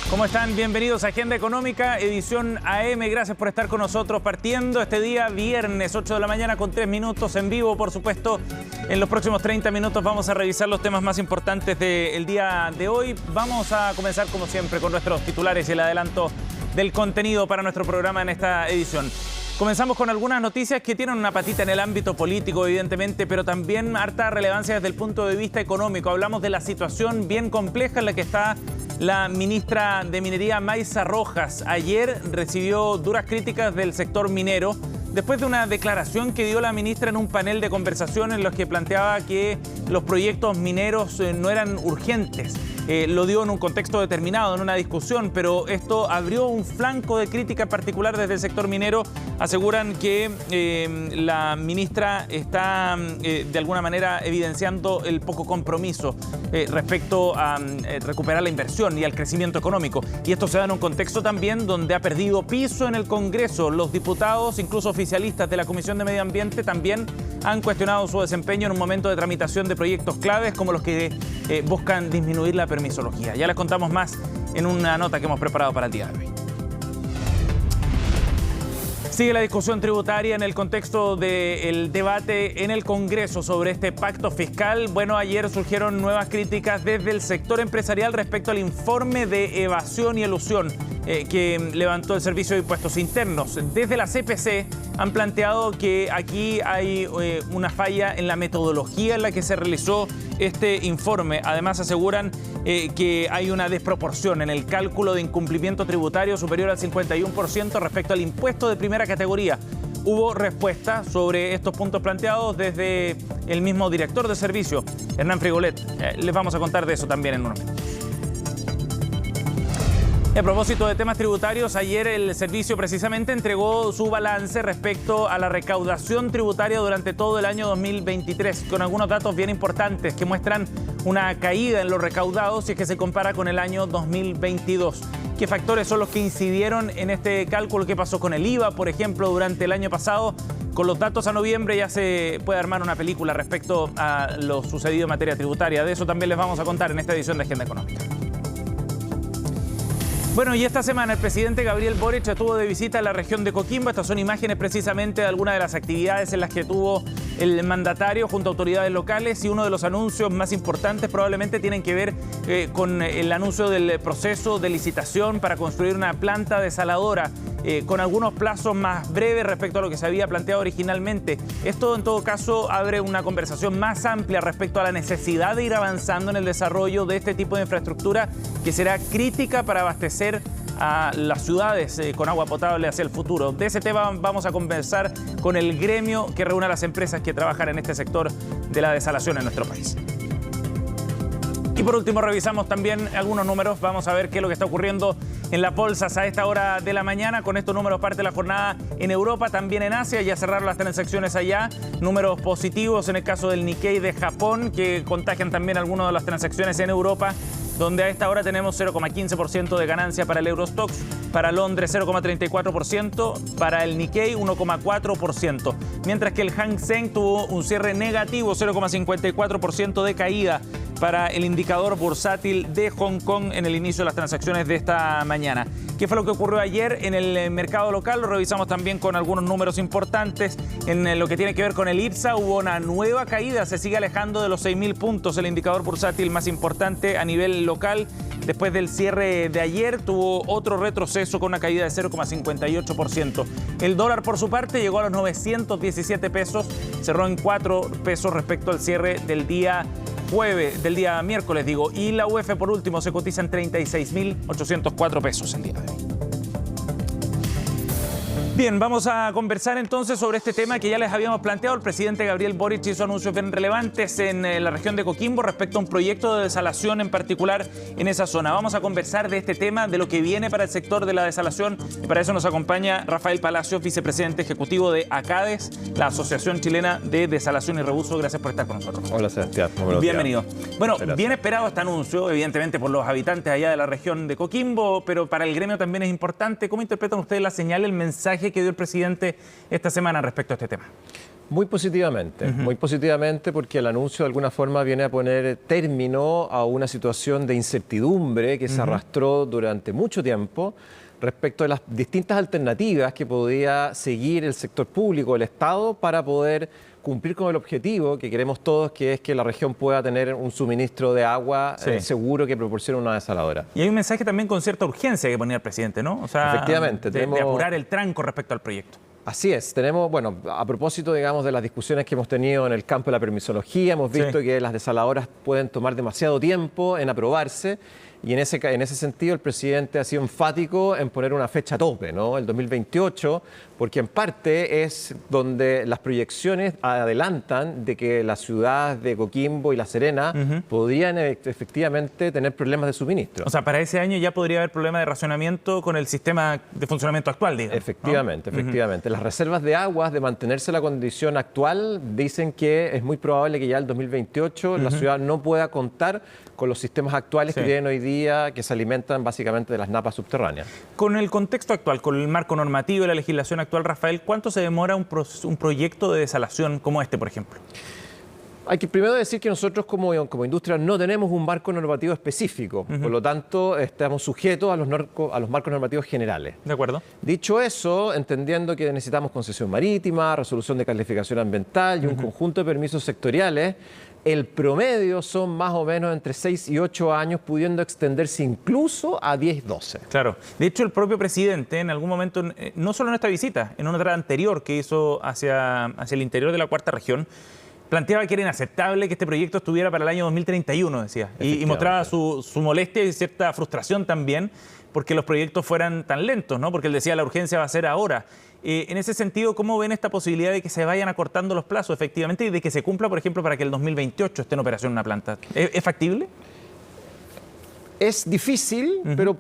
¿Cómo están? Bienvenidos a Agenda Económica, edición AM. Gracias por estar con nosotros partiendo este día viernes, 8 de la mañana con 3 minutos en vivo, por supuesto. En los próximos 30 minutos vamos a revisar los temas más importantes del día de hoy. Vamos a comenzar, como siempre, con nuestros titulares y el adelanto del contenido para nuestro programa en esta edición. Comenzamos con algunas noticias que tienen una patita en el ámbito político, evidentemente, pero también harta relevancia desde el punto de vista económico. Hablamos de la situación bien compleja en la que está la ministra de Minería, Maysa Rojas. Ayer recibió duras críticas del sector minero después de una declaración que dio la ministra en un panel de conversación en los que planteaba que los proyectos mineros no eran urgentes. Lo dio en un contexto determinado, en una discusión, pero esto abrió un flanco de crítica particular desde el sector minero. Aseguran que la ministra está de alguna manera evidenciando el poco compromiso respecto a recuperar la inversión y al crecimiento económico. Y esto se da en un contexto también donde ha perdido piso en el Congreso. Los diputados, incluso oficialistas de la Comisión de Medio Ambiente, también han cuestionado su desempeño en un momento de tramitación de proyectos claves como los que buscan disminuir la permisología. Ya les contamos más en una nota que hemos preparado para el día de hoy. Sigue la discusión tributaria en el contexto del debate en el Congreso sobre este pacto fiscal. Bueno, ayer surgieron nuevas críticas desde el sector empresarial respecto al informe de evasión y elusión que levantó el Servicio de Impuestos Internos. Desde la CPC han planteado que aquí hay una falla en la metodología en la que se realizó este informe. Además, aseguran que hay una desproporción en el cálculo de incumplimiento tributario superior al 51% respecto al impuesto de primera categoría. Hubo respuesta sobre estos puntos planteados desde el mismo director de servicio, Hernán Frigolet. Les vamos a contar de eso también en unos minutos. A propósito de temas tributarios, ayer el servicio precisamente entregó su balance respecto a la recaudación tributaria durante todo el año 2023, con algunos datos bien importantes que muestran una caída en los recaudados si es que se compara con el año 2022. ¿Qué factores son los que incidieron en este cálculo? ¿Qué pasó con el IVA, por ejemplo, durante el año pasado? Con los datos a noviembre ya se puede armar una película respecto a lo sucedido en materia tributaria. De eso también les vamos a contar en esta edición de Agenda Económica. Bueno, y esta semana el presidente Gabriel Boric estuvo de visita en la región de Coquimbo. Estas son imágenes precisamente de algunas de las actividades en las que tuvo el mandatario junto a autoridades locales, y uno de los anuncios más importantes probablemente tienen que ver con el anuncio del proceso de licitación para construir una planta desaladora con algunos plazos más breves respecto a lo que se había planteado originalmente. Esto en todo caso abre una conversación más amplia respecto a la necesidad de ir avanzando en el desarrollo de este tipo de infraestructura que será crítica para abastecer a las ciudades con agua potable hacia el futuro. De ese tema vamos a conversar con el gremio que reúne a las empresas que trabajan en este sector de la desalación en nuestro país. Y por último revisamos también algunos números. Vamos a ver qué es lo que está ocurriendo en las bolsas a esta hora de la mañana. Con estos números parte la jornada en Europa, también en Asia. Ya cerraron las transacciones allá. Números positivos en el caso del Nikkei de Japón, que contagian también algunas de las transacciones en Europa, donde a esta hora tenemos 0,15% de ganancia para el Eurostoxx, para Londres 0,34%, para el Nikkei 1,4%, mientras que el Hang Seng tuvo un cierre negativo, 0,54% de caída para el indicador bursátil de Hong Kong en el inicio de las transacciones de esta mañana. ¿Qué fue lo que ocurrió ayer en el mercado local? Lo revisamos también con algunos números importantes. En lo que tiene que ver con el IPSA hubo una nueva caída, se sigue alejando de los 6.000 puntos, el indicador bursátil más importante a nivel local. Después del cierre de ayer tuvo otro retroceso con una caída de 0,58%. El dólar por su parte llegó a los 917 pesos, cerró en 4 pesos respecto al cierre del día miércoles, y la UF por último se cotiza en 36.804 pesos el día de hoy. Bien, vamos a conversar entonces sobre este tema que ya les habíamos planteado. El presidente Gabriel Boric hizo anuncios bien relevantes en la región de Coquimbo respecto a un proyecto de desalación en particular en esa zona. Vamos a conversar de este tema, de lo que viene para el sector de la desalación, y para eso nos acompaña Rafael Palacios, vicepresidente ejecutivo de ACADES, la Asociación Chilena de Desalación y Reuso. Gracias por estar con nosotros. Hola, Sebastián. Muy buenos Bienvenido. días. Bueno, bien esperado este anuncio, evidentemente por los habitantes allá de la región de Coquimbo, pero para el gremio también es importante. ¿Cómo interpretan ustedes la señal, el mensaje que dio el presidente esta semana respecto a este tema? Muy positivamente porque el anuncio de alguna forma viene a poner término a una situación de incertidumbre que se arrastró durante mucho tiempo respecto de las distintas alternativas que podía seguir el sector público, el Estado, para poder cumplir con el objetivo que queremos todos, que es que la región pueda tener un suministro de agua seguro que proporcione una desaladora. Y hay un mensaje también con cierta urgencia que ponía el presidente, ¿no? O sea, efectivamente, de apurar el tranco respecto al proyecto. Así es, tenemos, bueno, a propósito, digamos, de las discusiones que hemos tenido en el campo de la permisología, hemos visto que las desaladoras pueden tomar demasiado tiempo en aprobarse y en ese sentido el presidente ha sido enfático en poner una fecha tope, ¿no? El 2028, porque en parte es donde las proyecciones adelantan de que las ciudades de Coquimbo y La Serena podrían efectivamente tener problemas de suministro. O sea, para ese año ya podría haber problemas de racionamiento con el sistema de funcionamiento actual, digamos. Efectivamente, efectivamente. Las reservas de aguas, de mantenerse la condición actual, dicen que es muy probable que ya el 2028 la ciudad no pueda contar con los sistemas actuales que tienen hoy día, que se alimentan básicamente de las napas subterráneas. Con el contexto actual, con el marco normativo y la legislación actual, Rafael, ¿cuánto se demora un proyecto de desalación como este, por ejemplo? Hay que primero decir que nosotros como industria no tenemos un marco normativo específico, por lo tanto estamos sujetos a los marcos normativos generales. De acuerdo. Dicho eso, entendiendo que necesitamos concesión marítima, resolución de calificación ambiental y un conjunto de permisos sectoriales, el promedio son más o menos entre 6 y 8 años, pudiendo extenderse incluso a 10, 12. Claro. De hecho, el propio presidente en algún momento, no solo en esta visita, en una otra anterior que hizo hacia el interior de la Cuarta Región, planteaba que era inaceptable que este proyecto estuviera para el año 2031, decía. Y mostraba su molestia y cierta frustración también porque los proyectos fueran tan lentos, ¿no? Porque él decía la urgencia va a ser ahora. En ese sentido, ¿cómo ven esta posibilidad de que se vayan acortando los plazos efectivamente y de que se cumpla, por ejemplo, para que el 2028 esté en operación una planta? ¿Es factible? Es difícil, pero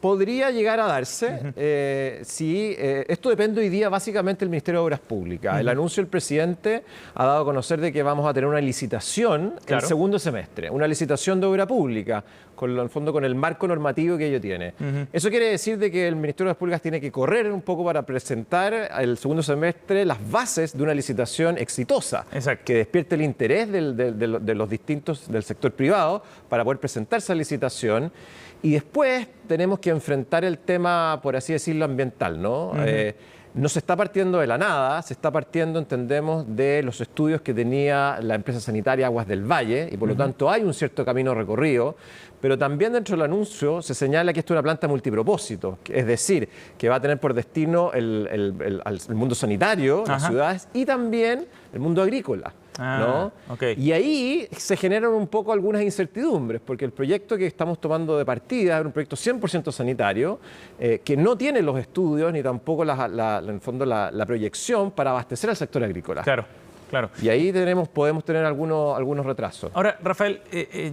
podría llegar a darse. Esto depende hoy día básicamente del Ministerio de Obras Públicas. El anuncio del presidente ha dado a conocer de que vamos a tener una licitación el segundo semestre, una licitación de obra pública, en el fondo con el marco normativo que ello tiene. Eso quiere decir de que el Ministerio de Obras Públicas tiene que correr un poco para presentar el segundo semestre las bases de una licitación exitosa, que despierte el interés de los distintos del sector privado para poder presentar esa licitación. Y después tenemos que enfrentar el tema, por así decirlo, ambiental, ¿no? No se está partiendo de la nada, se está partiendo, entendemos, de los estudios que tenía la empresa sanitaria Aguas del Valle y por lo tanto hay un cierto camino recorrido, pero también dentro del anuncio se señala que esto es una planta multipropósito, es decir, que va a tener por destino el mundo sanitario, las ciudades y también el mundo agrícola. ¿No? Y ahí se generan un poco algunas incertidumbres, porque el proyecto que estamos tomando de partida es un proyecto 100% sanitario, que no tiene los estudios ni tampoco en el fondo la proyección para abastecer al sector agrícola. Claro. Claro. Y ahí podemos tener algunos retrasos. Ahora, Rafael,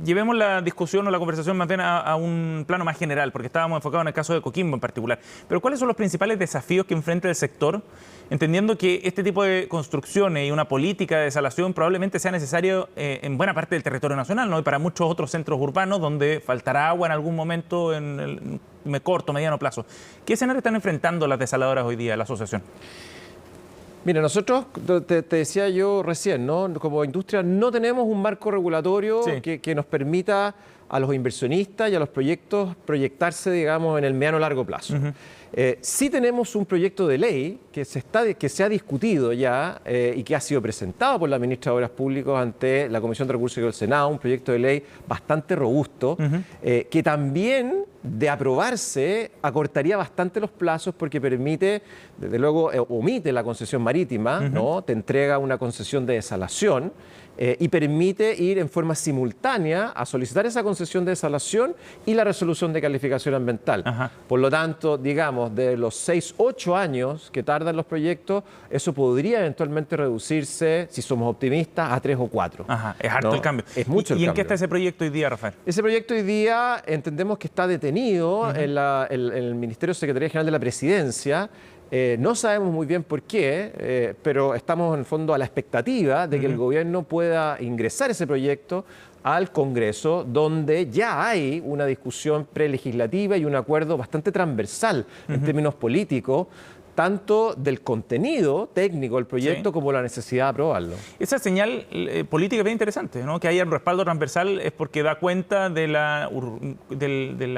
llevemos la discusión o la conversación más bien a un plano más general, porque estábamos enfocados en el caso de Coquimbo en particular. Pero ¿cuáles son los principales desafíos que enfrenta el sector, entendiendo que este tipo de construcciones y una política de desalación probablemente sea necesario en buena parte del territorio nacional, ¿no? Y para muchos otros centros urbanos donde faltará agua en algún momento en el corto, mediano plazo? ¿Qué escenario están enfrentando las desaladoras hoy día, la asociación? Mira, nosotros, te decía yo recién, ¿no? Como industria no tenemos un marco regulatorio que nos permita a los inversionistas y a los proyectos proyectarse, digamos, en el mediano largo plazo. Sí tenemos un proyecto de ley que se ha discutido ya y que ha sido presentado por la ministra de Obras Públicas ante la Comisión de Recursos del Senado, un proyecto de ley bastante robusto, que también, de aprobarse, acortaría bastante los plazos porque permite, desde luego, omite la concesión marítima, ¿no? Te entrega una concesión de desalación y permite ir en forma simultánea a solicitar esa concesión de desalación y la resolución de calificación ambiental. Por lo tanto, digamos, de los 6, 8 años que tardan los proyectos, eso podría eventualmente reducirse, si somos optimistas, a 3 o 4. Es harto el cambio. Es mucho el cambio. ¿Y en qué está ese proyecto hoy día, Rafael? Ese proyecto hoy día entendemos que está detenido en el Ministerio de Secretaría General de la Presidencia. No sabemos muy bien por qué, pero estamos en el fondo a la expectativa de que el gobierno pueda ingresar ese proyecto al Congreso, donde ya hay una discusión prelegislativa y un acuerdo bastante transversal en términos políticos tanto del contenido técnico del proyecto como la necesidad de aprobarlo. Esa señal política es bien interesante, ¿no? Que haya un respaldo transversal es porque da cuenta de la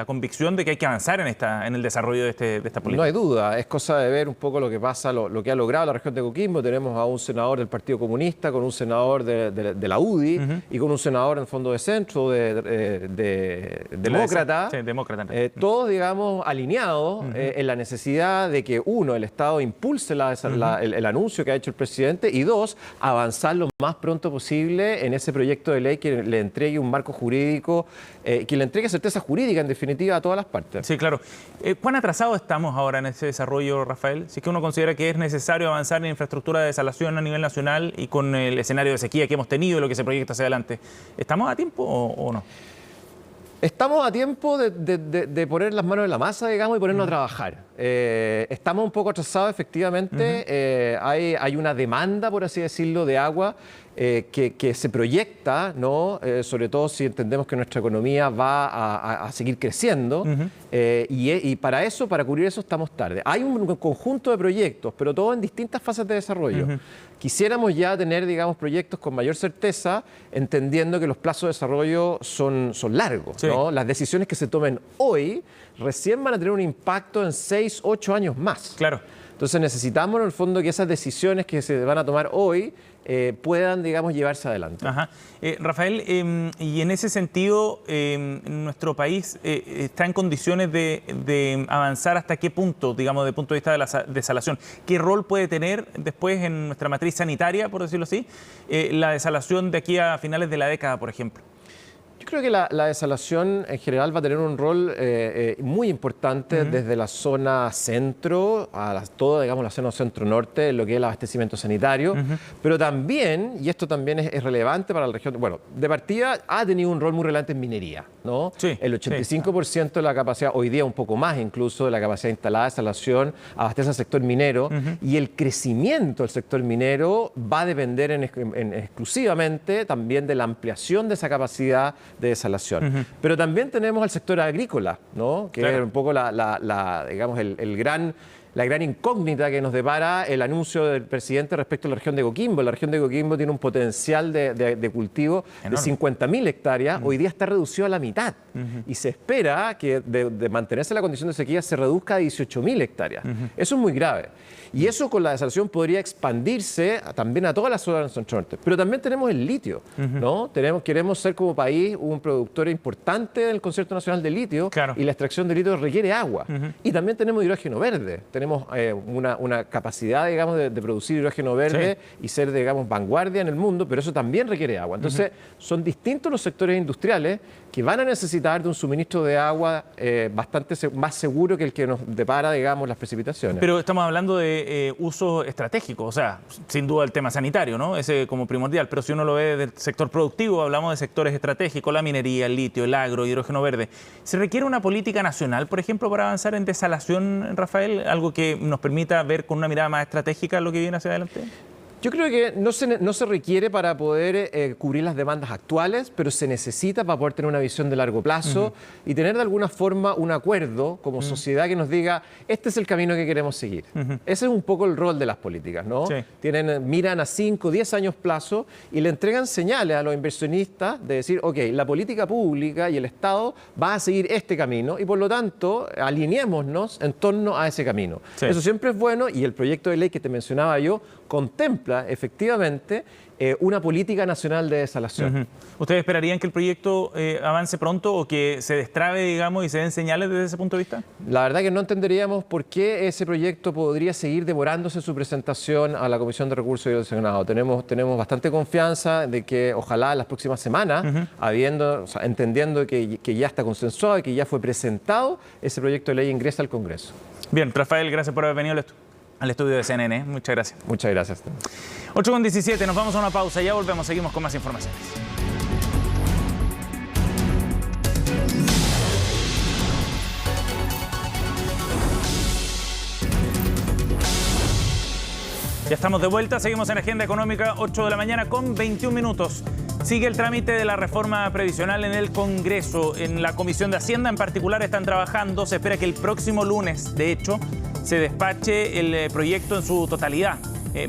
convicción de que hay que avanzar en el desarrollo de esta política. No hay duda, es cosa de ver un poco lo que pasa, lo que ha logrado la región de Coquimbo. Tenemos a un senador del Partido Comunista, con un senador de la UDI y con un senador en el fondo de centro, demócrata. Sí, demócrata. Todos, digamos, alineados en la necesidad de que, uno, el Estado impulse el anuncio que ha hecho el presidente, y dos, avanzar lo más pronto posible en ese proyecto de ley que le entregue un marco jurídico, que le entregue certeza jurídica, en definitiva, a todas las partes. Sí, claro. ¿Cuán atrasados estamos ahora en ese desarrollo, Rafael? Si es que uno considera que es necesario avanzar en infraestructura de desalación a nivel nacional y con el escenario de sequía que hemos tenido y lo que se proyecta hacia adelante, ¿estamos a tiempo o no? Estamos a tiempo de poner las manos en la masa, digamos, y ponernos a trabajar. Estamos un poco atrasados, efectivamente. Hay una demanda, por así decirlo, de agua que se proyecta, ¿no? Sobre todo si entendemos que nuestra economía va a seguir creciendo. Y para eso, para cubrir eso, estamos tarde. Hay un conjunto de proyectos, pero todos en distintas fases de desarrollo. Quisiéramos ya tener, digamos, proyectos con mayor certeza, entendiendo que los plazos de desarrollo son largos, sí, ¿no? Las decisiones que se tomen hoy recién van a tener un impacto en 6, 8 años más. Claro. Entonces necesitamos, en el fondo, que esas decisiones que se van a tomar hoy puedan, digamos, llevarse adelante. Ajá. Rafael, y en ese sentido, nuestro país está en condiciones de avanzar hasta qué punto, digamos, desde el punto de vista de la desalación. ¿Qué rol puede tener después en nuestra matriz sanitaria, por decirlo así, la desalación de aquí a finales de la década, por ejemplo? Yo creo que la desalación en general va a tener un rol muy importante desde la zona centro a toda, digamos, la zona centro-norte, en lo que es el abastecimiento sanitario, pero también, y esto también es relevante para la región, bueno, de partida ha tenido un rol muy relevante en minería, ¿no? Sí, el 85% de la capacidad, hoy día un poco más incluso, de la capacidad instalada de desalación abastece al sector minero, y el crecimiento del sector minero va a depender exclusivamente también de la ampliación de esa capacidad de desalación. Pero también tenemos al sector agrícola, ¿no? Que claro, es un poco digamos, la gran incógnita que nos depara el anuncio del presidente respecto a la región de Coquimbo. La región de Coquimbo tiene un potencial de cultivo enorme, de 50.000 hectáreas. Hoy día está reducido a la mitad. Y se espera que de mantenerse la condición de sequía se reduzca a 18.000 hectáreas. Eso es muy grave. Y eso con la desalación podría expandirse también a todas las zonas del centro-norte. Pero también tenemos el litio, ¿no? Queremos ser como país un productor importante del Concierto Nacional de Litio, claro, y la extracción de litio requiere agua. Y también tenemos hidrógeno verde. Tenemos una capacidad, digamos, de producir hidrógeno verde, sí, y ser, digamos, vanguardia en el mundo, pero eso también requiere agua. Entonces, son distintos los sectores industriales que van a necesitar de un suministro de agua bastante más seguro que el que nos depara, digamos, las precipitaciones. Pero estamos hablando de uso estratégico, o sea, sin duda el tema sanitario, ¿no? Ese como primordial, pero si uno lo ve del sector productivo, hablamos de sectores estratégicos, la minería, el litio, el agro, hidrógeno verde. ¿Se requiere una política nacional, por ejemplo, para avanzar en desalación, Rafael? ¿Algo que nos permita ver con una mirada más estratégica lo que viene hacia adelante? Yo creo que no se requiere para poder cubrir las demandas actuales, pero se necesita para poder tener una visión de largo plazo y tener de alguna forma un acuerdo como sociedad que nos diga, este es el camino que queremos seguir. Ese es un poco el rol de las políticas, ¿no? Sí. Miran a 5, 10 años plazo y le entregan señales a los inversionistas de decir, ok, la política pública y el Estado va a seguir este camino y por lo tanto alineémonos en torno a ese camino. Sí. Eso siempre es bueno y el proyecto de ley que te mencionaba yo contempla efectivamente una política nacional de desalación. ¿Ustedes esperarían que el proyecto avance pronto o que se destrabe, digamos, y se den señales desde ese punto de vista? La verdad que no entenderíamos por qué ese proyecto podría seguir demorándose su presentación a la Comisión de Recursos y al Senado. Tenemos bastante confianza de que ojalá en las próximas semanas, entendiendo que ya está consensuado y que ya fue presentado, ese proyecto de ley ingresa al Congreso. Bien, Rafael, gracias por haber venido al estudio de CNN. Muchas gracias. Muchas gracias. 8:17, nos vamos a una pausa. Ya volvemos, seguimos con más informaciones. Ya estamos de vuelta, seguimos en Agenda Económica, 8 de la mañana con 21 minutos. Sigue el trámite de la reforma previsional en el Congreso. En la Comisión de Hacienda en particular están trabajando. Se espera que el próximo lunes, de hecho, se despache el proyecto en su totalidad.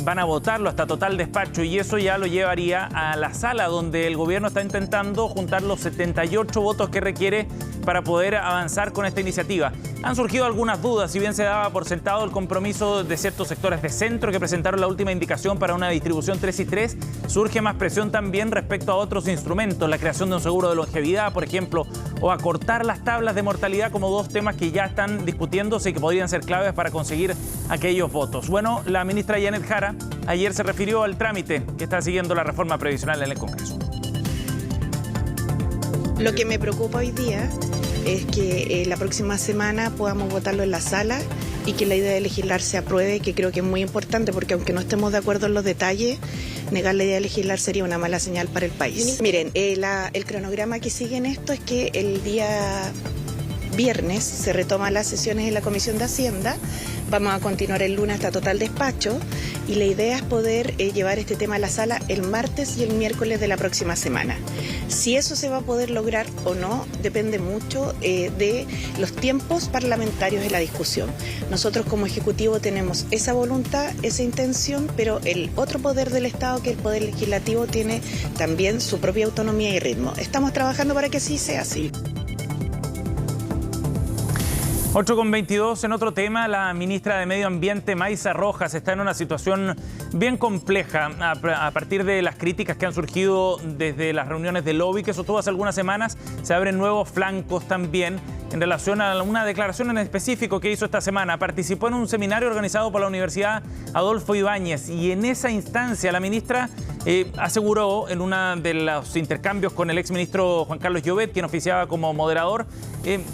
Van a votarlo hasta total despacho y eso ya lo llevaría a la sala donde el gobierno está intentando juntar los 78 votos que requiere para poder avanzar con esta iniciativa. Han surgido algunas dudas, si bien se daba por sentado el compromiso de ciertos sectores de centro que presentaron la última indicación para una distribución 3 y 3, surge más presión también respecto a otros instrumentos, la creación de un seguro de longevidad, por ejemplo, o acortar las tablas de mortalidad como dos temas que ya están discutiéndose y que podrían ser claves para conseguir aquellos votos. Bueno, la ministra Janet Jara ayer se refirió al trámite que está siguiendo la reforma previsional en el Congreso. Lo que me preocupa hoy día es que la próxima semana podamos votarlo en la sala y que la idea de legislar se apruebe, que creo que es muy importante porque aunque no estemos de acuerdo en los detalles, negar la idea de legislar sería una mala señal para el país. Miren, el cronograma que sigue en esto es que el día viernes se retoman las sesiones en la Comisión de Hacienda. Vamos a continuar el lunes hasta total despacho y la idea es poder llevar este tema a la sala el martes y el miércoles de la próxima semana. Si eso se va a poder lograr o no depende mucho de los tiempos parlamentarios de la discusión. Nosotros como Ejecutivo tenemos esa voluntad, esa intención, pero el otro poder del Estado, que es el Poder Legislativo, tiene también su propia autonomía y ritmo. Estamos trabajando para que sí sea así. 8:22, en otro tema, la ministra de Medio Ambiente, Maysa Rojas, está en una situación bien compleja a partir de las críticas que han surgido desde las reuniones de lobby que sostuvo hace algunas semanas. Se abren nuevos flancos también en relación a una declaración en específico que hizo esta semana. Participó en un seminario organizado por la Universidad Adolfo Ibáñez y en esa instancia la ministra aseguró en uno de los intercambios con el exministro Juan Carlos Llobet, quien oficiaba como moderador,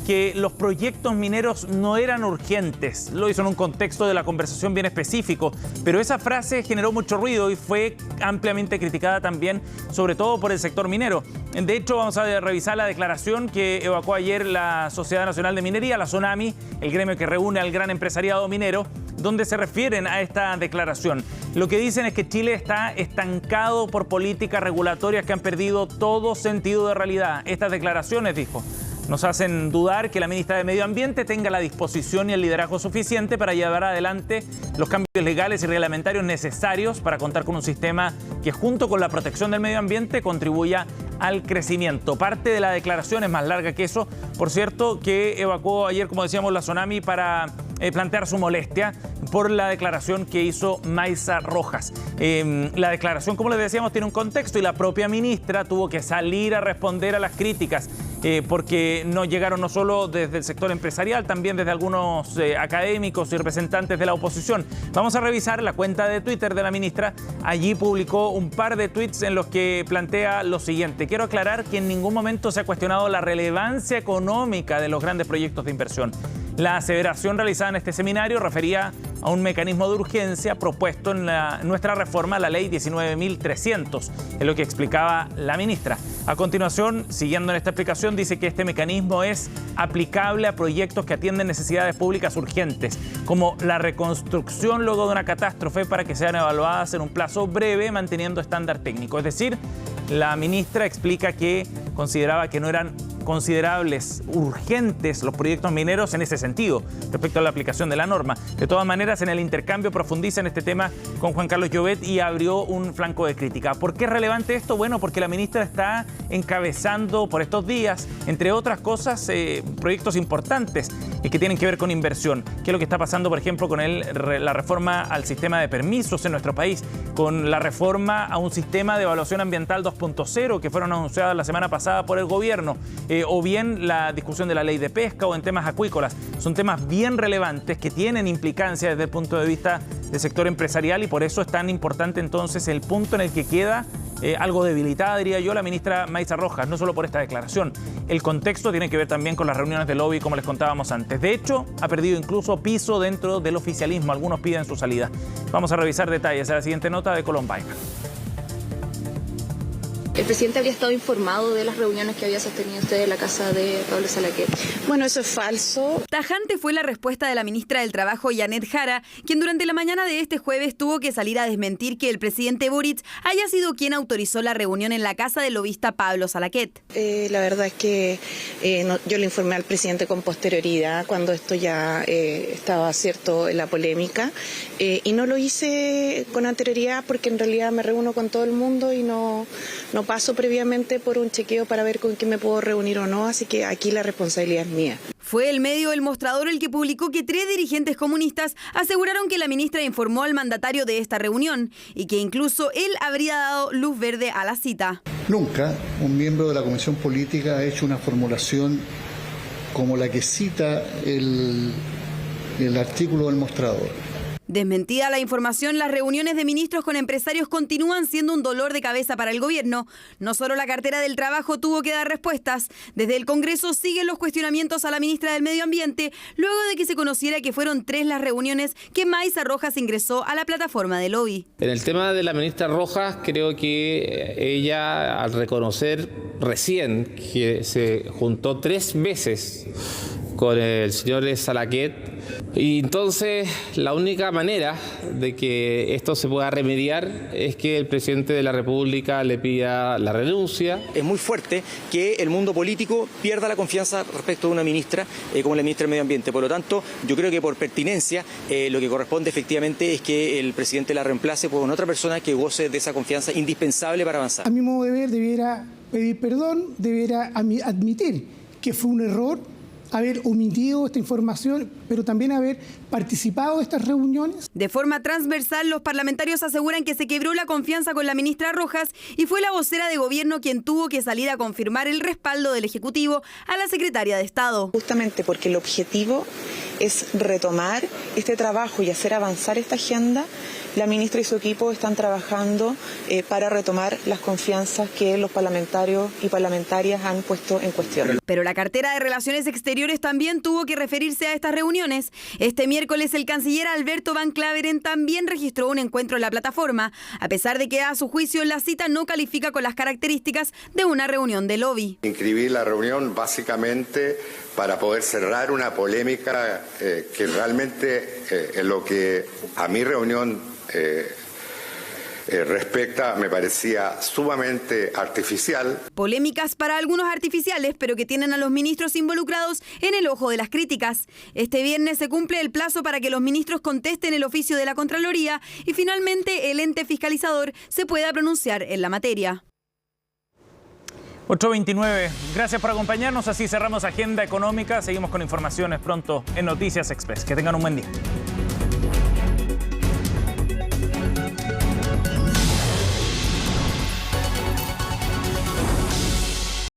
que los proyectos mineros no eran urgentes. Lo hizo en un contexto de la conversación bien específico, pero esa frase generó mucho ruido y fue ampliamente criticada también, sobre todo por el sector minero. De hecho, vamos a revisar la declaración que evacuó ayer la Sociedad Nacional de Minería, la SONAMI, el gremio que reúne al gran empresariado minero, donde se refieren a esta declaración. Lo que dicen es que Chile está estancado por políticas regulatorias que han perdido todo sentido de realidad. Estas declaraciones, dijo, nos hacen dudar que la ministra de Medio Ambiente tenga la disposición y el liderazgo suficiente para llevar adelante los cambios legales y reglamentarios necesarios para contar con un sistema que, junto con la protección del medio ambiente, contribuya al crecimiento. Parte de la declaración es más larga que eso, por cierto, que evacuó ayer, como decíamos, la SONAMI para plantear su molestia por la declaración que hizo Maysa Rojas. La declaración, como les decíamos, tiene un contexto y la propia ministra tuvo que salir a responder a las críticas porque no llegaron no solo desde el sector empresarial, también desde algunos académicos y representantes de la oposición. Vamos a revisar la cuenta de Twitter de la ministra. Allí publicó un par de tweets en los que plantea lo siguiente. Quiero aclarar que en ningún momento se ha cuestionado la relevancia económica de los grandes proyectos de inversión. La aseveración realizada en este seminario refería a un mecanismo de urgencia propuesto en nuestra reforma a la ley 19.300, es lo que explicaba la ministra. A continuación, siguiendo en esta explicación, dice que este mecanismo es aplicable a proyectos que atienden necesidades públicas urgentes, como la reconstrucción luego de una catástrofe, para que sean evaluadas en un plazo breve manteniendo estándar técnico. Es decir, la ministra explica que consideraba que no eran considerables, urgentes los proyectos mineros en ese sentido, respecto a la aplicación de la norma. De todas maneras, en el intercambio profundiza en este tema con Juan Carlos Llobet y abrió un flanco de crítica. ¿Por qué es relevante esto? Bueno, porque la ministra está encabezando por estos días, entre otras cosas, proyectos importantes que tienen que ver con inversión. ¿Qué es lo que está pasando, por ejemplo, con la reforma al sistema de permisos en nuestro país? Con la reforma a un sistema de evaluación ambiental 2.0 que fueron anunciadas la semana pasada por el gobierno. O bien la discusión de la ley de pesca o en temas acuícolas. Son temas bien relevantes que tienen implicancia desde el punto de vista del sector empresarial y por eso es tan importante entonces el punto en el que queda algo debilitada, diría yo, la ministra Maysa Rojas, no solo por esta declaración. El contexto tiene que ver también con las reuniones de lobby, como les contábamos antes. De hecho, ha perdido incluso piso dentro del oficialismo. Algunos piden su salida. Vamos a revisar detalles en la siguiente nota de Colombia. ¿El presidente habría estado informado de las reuniones que había sostenido usted en la casa de Pablo Salaquet? Bueno, eso es falso. Tajante fue la respuesta de la ministra del Trabajo, Janet Jara, quien durante la mañana de este jueves tuvo que salir a desmentir que el presidente Boric haya sido quien autorizó la reunión en la casa del lobista Pablo Salaquet. La verdad es que yo le informé al presidente con posterioridad cuando esto ya estaba cierto en la polémica y no lo hice con anterioridad porque en realidad me reúno con todo el mundo y no paso previamente por un chequeo para ver con quién me puedo reunir o no, así que aquí la responsabilidad es mía. Fue el medio El Mostrador el que publicó que 3 dirigentes comunistas aseguraron que la ministra informó al mandatario de esta reunión y que incluso él habría dado luz verde a la cita. Nunca un miembro de la Comisión Política ha hecho una formulación como la que cita el artículo del Mostrador. Desmentida la información, las reuniones de ministros con empresarios continúan siendo un dolor de cabeza para el gobierno. No solo la cartera del Trabajo tuvo que dar respuestas. Desde el Congreso siguen los cuestionamientos a la ministra del Medio Ambiente, luego de que se conociera que fueron 3 las reuniones que Maísa Rojas ingresó a la plataforma de lobby. En el tema de la ministra Rojas, creo que ella, al reconocer recién que se juntó 3 veces con el señor Salaquet, y entonces la única manera de que esto se pueda remediar es que el presidente de la República le pida la renuncia. Es muy fuerte que el mundo político pierda la confianza respecto de una ministra como la ministra del Medio Ambiente. Por lo tanto, yo creo que por pertinencia lo que corresponde efectivamente es que el presidente la reemplace por otra persona que goce de esa confianza indispensable para avanzar. A mi modo de ver, debiera pedir perdón, debiera admitir que fue un error haber omitido esta información, pero también haber participado de estas reuniones. De forma transversal, los parlamentarios aseguran que se quebró la confianza con la ministra Rojas y fue la vocera de gobierno quien tuvo que salir a confirmar el respaldo del Ejecutivo a la secretaria de Estado. Justamente porque el objetivo es retomar este trabajo y hacer avanzar esta agenda, la ministra y su equipo están trabajando para retomar las confianzas que los parlamentarios y parlamentarias han puesto en cuestión. Pero la cartera de Relaciones Exteriores también tuvo que referirse a estas reuniones. Este miércoles el canciller Alberto Van Claveren también registró un encuentro en la plataforma, a pesar de que a su juicio la cita no califica con las características de una reunión de lobby. Inscribí la reunión básicamente para poder cerrar una polémica que realmente en lo que a mi reunión respecta me parecía sumamente artificial. Polémicas para algunos artificiales, pero que tienen a los ministros involucrados en el ojo de las críticas. Este viernes se cumple el plazo para que los ministros contesten el oficio de la Contraloría y finalmente el ente fiscalizador se pueda pronunciar en la materia. 8:29. Gracias por acompañarnos. Así cerramos Agenda Económica. Seguimos con informaciones pronto en Noticias Express. Que tengan un buen día.